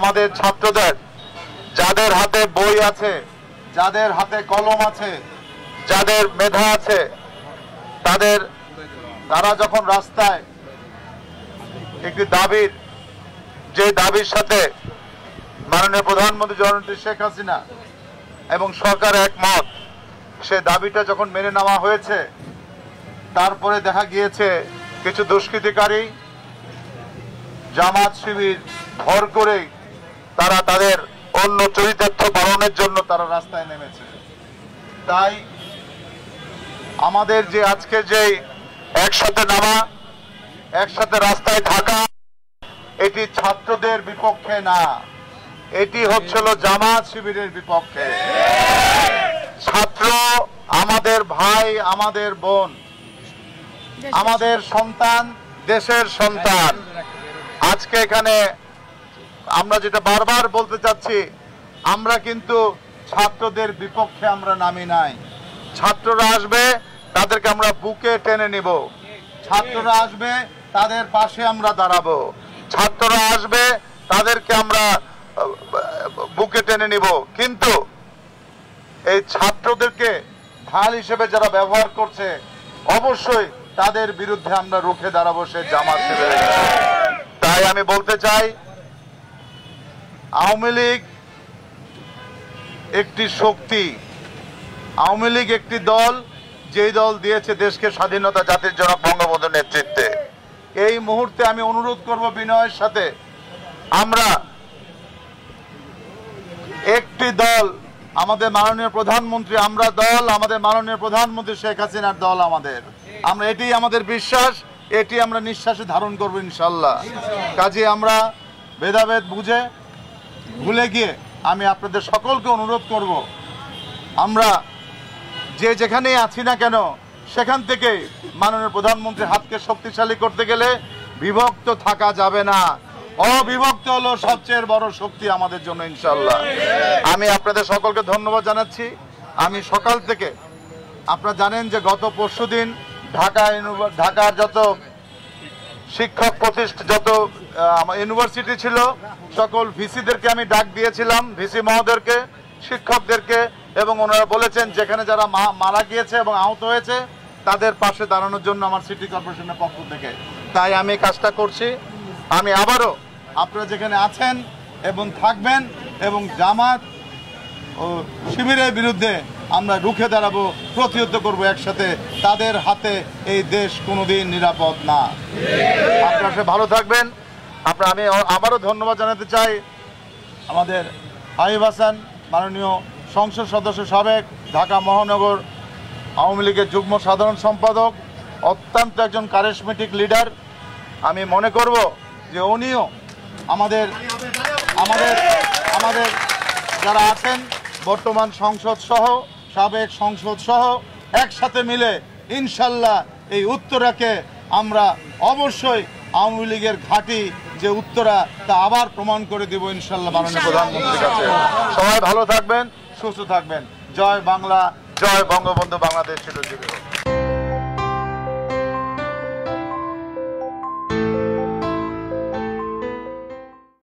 আমাদের ছাত্রদের যাদের হাতে বই আছে, যাদের হাতে কলম আছে, যাদের মেধা আছে, তারা যখন রাস্তায় একটি দাবির সাথে মাননীয় প্রধানমন্ত্রী জননেত্রী শেখ হাসিনা এবং সরকার একমত, সে দাবিটা যখন মেনে নেওয়া হয়েছে, তারপরে দেখা গিয়েছে কিছু দুষ্কৃতিকারী জামাত শিবির ভর করে তারা তাদের অন্য চরিতার্থ পালনের জন্য তারা রাস্তায় নেমেছে। তাই আমাদের যে আজকে যে একসাথে নামা, একসাথে রাস্তায় থাকা, এটি ছাত্রদের বিপক্ষে না, এটি হচ্ছিল জামাত শিবিরের বিপক্ষে। ছাত্র আমাদের ভাই, আমাদের বোন, আমাদের সন্তান, দেশের সন্তান। আজকে এখানে আমরা যেটা বারবার বলতে চাচ্ছি, আমরা কিন্তু ছাত্রদের বিপক্ষে আমরা নামি নাই। ছাত্ররা আসবে, তাদেরকে আমরা বুকে টেনে নিব। ছাত্ররা আসবে, তাদের পাশে আমরা দাঁড়াবো। ছাত্ররা আসবে, তাদেরকে আমরা বুকে টেনে নিব। কিন্তু এই ছাত্রদেরকে ঢাল হিসেবে যারা ব্যবহার করছে, অবশ্যই তাদের বিরুদ্ধে আমরা রুখে দাঁড়াবো, সে জামাত শিবির। তাই আমি বলতে চাই, আওয়ামী লীগ একটি শক্তি, আওয়ামী লীগ একটি দল, যেই দল দিয়েছে দেশকে স্বাধীনতা জাতির জনক বঙ্গবন্ধুর নেতৃত্বে। এই মুহূর্তে আমি অনুরোধ করব বিনয়ের সাথে, আমরা একটি দল, আমাদের মাননীয় প্রধানমন্ত্রী, আমরা দল, আমাদের মাননীয় প্রধানমন্ত্রী শেখ হাসিনার দল আমরা এটি আমাদের বিশ্বাস, এটি আমরা নিঃশ্বাসে ধারণ করব ইনশাল্লাহ। কাজে আমরা ভেদাভেদ ভুলে গিয়ে আমি আপনাদের সকলকে অনুরোধ করব, আমরা যে যেখানেই আছি না কেন, সেখান থেকে মাননীয় প্রধানমন্ত্রীর হাতকে শক্তিশালী করতে গেলে বিভক্ত থাকা যাবে না। অবিভক্ত হলো সবচেয়ে বড় শক্তি আমাদের জন্য ইনশাল্লাহ। আমি আপনাদের সকলকে ধন্যবাদ জানাচ্ছি। আমি সকাল থেকে, আপনারা জানেন যে গত পরশুদিন ঢাকার যত শিক্ষক প্রতিষ্ঠান, যত ইউনিভার্সিটি ছিল, সকল ভিসিদেরকে আমি ডাক দিয়েছিলাম, ভিসি মহোদয়কে, শিক্ষকদেরকে, এবং ওনারা বলেছেন যেখানে যারা মারা গিয়েছে এবং আহত হয়েছে তাদের পাশে দাঁড়ানোর জন্য আমার সিটি কর্পোরেশনের পক্ষ থেকে। তাই আমি কাজটা করছি। আমি আবারও আপনারা যেখানে আছেন এবং থাকবেন, এবং জামাত ও শিবিরের বিরুদ্ধে আমরা রুখে দাঁড়াবো, প্রতিহত করবো একসাথে। তাদের হাতে এই দেশ কোনোদিন নিরাপদ না। আপনারা সে ভালো থাকবেন। আমি আবারও ধন্যবাদ জানাতে চাই আমাদের হাবিব হাসান, মাননীয় সংসদ সদস্য, সাবেক ঢাকা মহানগর আওয়ামী লীগের যুগ্ম সাধারণ সম্পাদক, অত্যন্ত একজন কারিশমেটিক লিডার। আমি মনে করব যে উনিও আমাদের যারা আছেন বর্তমান সংসদ সহ, সাবেক সংসদ সহ, একসাথে মিলে ইনশাল্লাহ এই উত্তরাকে আমরা অবশ্যই আওয়ামী লীগের ঘাঁটি যে উত্তরা, তা আবার প্রমাণ করে দেব ইনশাল্লাহ মাননীয় প্রধানমন্ত্রীর কাছে। সবাই ভালো থাকবেন, সুস্থ থাকবেন। জয় বাংলা, জয় বঙ্গবন্ধু, বাংলাদেশ চিরজীবী হোক।